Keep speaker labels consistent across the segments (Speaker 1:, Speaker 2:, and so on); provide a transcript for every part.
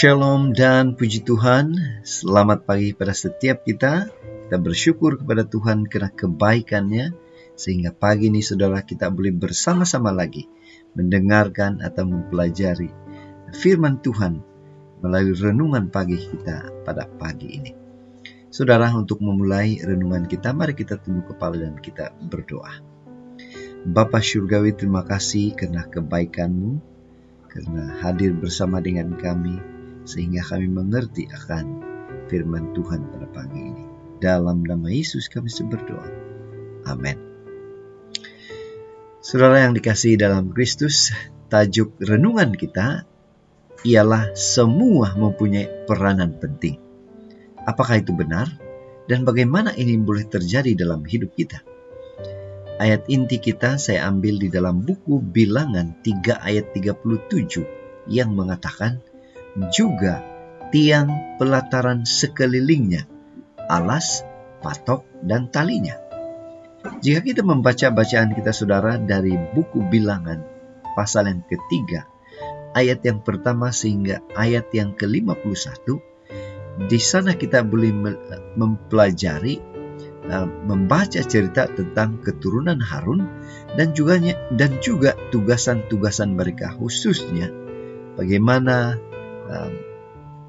Speaker 1: Shalom dan puji Tuhan. Selamat pagi pada setiap kita. Kita bersyukur kepada Tuhan karena kebaikan-Nya, sehingga pagi ini saudara kita boleh bersama-sama lagi mendengarkan atau mempelajari firman Tuhan melalui renungan pagi kita pada pagi ini. Saudara, untuk memulai renungan kita, mari kita tunduk kepala dan kita berdoa. Bapa Syurgawi, terima kasih karena kebaikan-Mu, karena hadir bersama dengan kami, sehingga kami mengerti akan firman Tuhan pada pagi ini. Dalam nama Yesus kami berdoa. Amin. Saudara yang dikasihi dalam Kristus, tajuk renungan kita ialah semua mempunyai peranan penting. Apakah itu benar? Dan bagaimana ini boleh terjadi dalam hidup kita? Ayat inti kita saya ambil di dalam buku Bilangan 3 ayat 37 yang mengatakan, juga tiang pelataran sekelilingnya, alas, patok, dan talinya. Jika kita membaca bacaan kita saudara dari buku Bilangan pasal yang ketiga, ayat yang pertama sehingga ayat yang ke-51, di sana kita boleh mempelajari, membaca cerita tentang keturunan Harun dan juga tugasan-tugasan mereka, khususnya bagaimana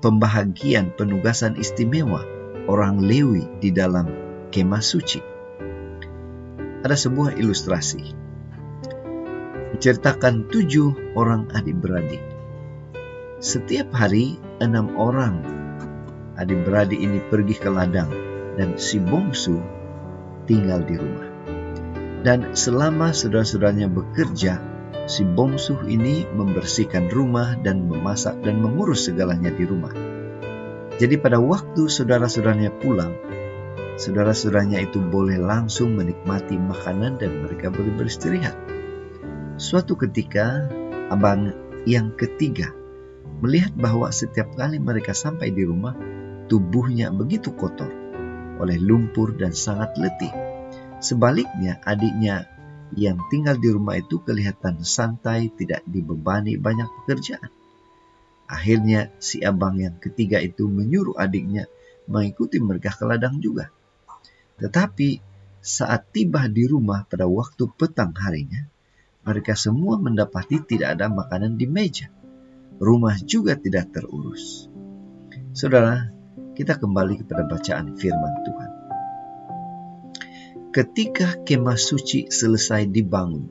Speaker 1: pembahagian penugasan istimewa orang Lewi di dalam kemah suci. Ada sebuah ilustrasi menceritakan 7 orang adik-beradik. Setiap hari 6 orang adik-beradik ini pergi ke ladang dan si bungsu tinggal di rumah. Dan selama saudara-saudaranya bekerja, si bungsu ini membersihkan rumah dan memasak dan mengurus segalanya di rumah. Jadi pada waktu saudara-saudaranya pulang, saudara-saudaranya itu boleh langsung menikmati makanan dan mereka boleh beristirahat. Suatu ketika, abang yang ketiga melihat bahwa setiap kali mereka sampai di rumah, tubuhnya begitu kotor oleh lumpur dan sangat letih. Sebaliknya, adiknya yang tinggal di rumah itu kelihatan santai, tidak dibebani banyak pekerjaan. Akhirnya si abang yang ketiga itu menyuruh adiknya mengikuti mereka ke ladang juga. Tetapi saat tiba di rumah pada waktu petang harinya, mereka semua mendapati tidak ada makanan di meja. Rumah juga tidak terurus. Saudara, kita kembali kepada bacaan firman Tuhan. Ketika kemah suci selesai dibangun,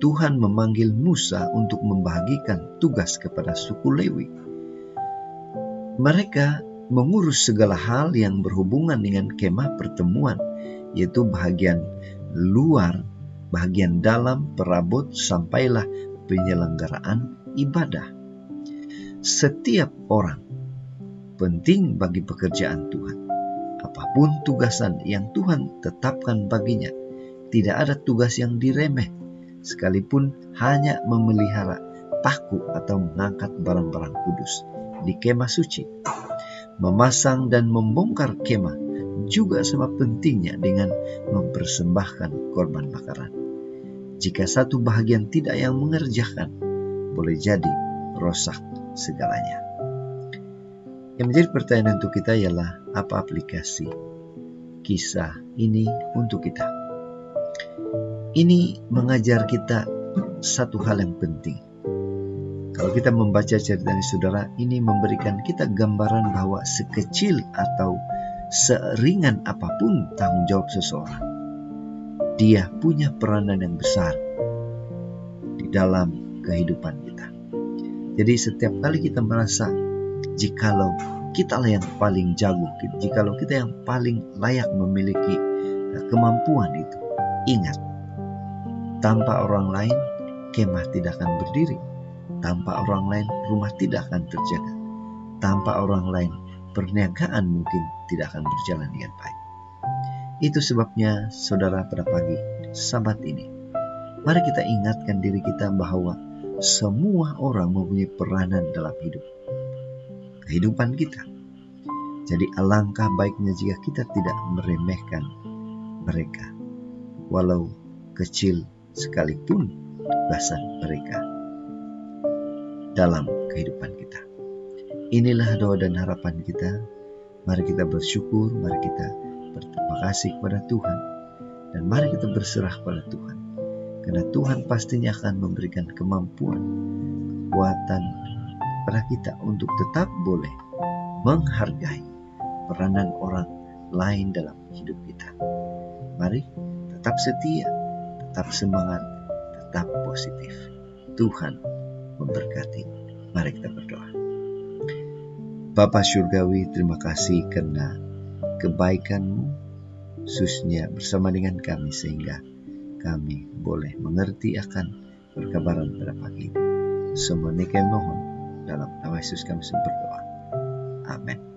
Speaker 1: Tuhan memanggil Musa untuk membagikan tugas kepada suku Lewi. Mereka mengurus segala hal yang berhubungan dengan kemah pertemuan, yaitu bahagian luar, bahagian dalam, perabot, sampailah penyelenggaraan ibadah. Setiap orang penting bagi pekerjaan Tuhan. Apapun tugasan yang Tuhan tetapkan baginya, tidak ada tugas yang diremeh, sekalipun hanya memelihara paku atau mengangkat barang-barang kudus di kemah suci. Memasang dan membongkar kemah juga sama pentingnya dengan mempersembahkan korban bakaran. Jika satu bahagian tidak yang mengerjakan, boleh jadi rosak segalanya. Yang menjadi pertanyaan untuk kita ialah, apa aplikasi kisah ini untuk kita? Ini mengajar kita satu hal yang penting. Kalau kita membaca cerita ini saudara, ini memberikan kita gambaran bahwa sekecil atau seringan apapun tanggung jawab seseorang, dia punya peranan yang besar di dalam kehidupan kita. Jadi setiap kali kita merasa jikalau kita lah yang paling jago, jikalau kita yang paling layak memiliki kemampuan itu, ingat, tanpa orang lain kemah tidak akan berdiri, tanpa orang lain rumah tidak akan terjaga, tanpa orang lain perniagaan mungkin tidak akan berjalan dengan baik. Itu sebabnya saudara, pada pagi Sabat ini, mari kita ingatkan diri kita bahwa semua orang mempunyai peranan dalam kehidupan kita. Jadi alangkah baiknya jika kita tidak meremehkan mereka, walau kecil sekalipun tugasan mereka dalam kehidupan kita. Inilah doa dan harapan kita. Mari kita bersyukur, mari kita berterima kasih kepada Tuhan, dan mari kita berserah kepada Tuhan. Karena Tuhan pastinya akan memberikan kemampuan, kekuatan kepada kita untuk tetap boleh menghargai peranan orang lain dalam hidup kita. Mari tetap setia, tetap semangat, tetap positif. Tuhan memberkati. Mari kita berdoa. Bapa Surgawi, terima kasih karena kebaikan-Mu khususnya bersama dengan kami, sehingga kami boleh mengerti akan perkabaran pada pagi ini. Semua ini kami mohon dalam nama Yesus kami berdoa. Amin.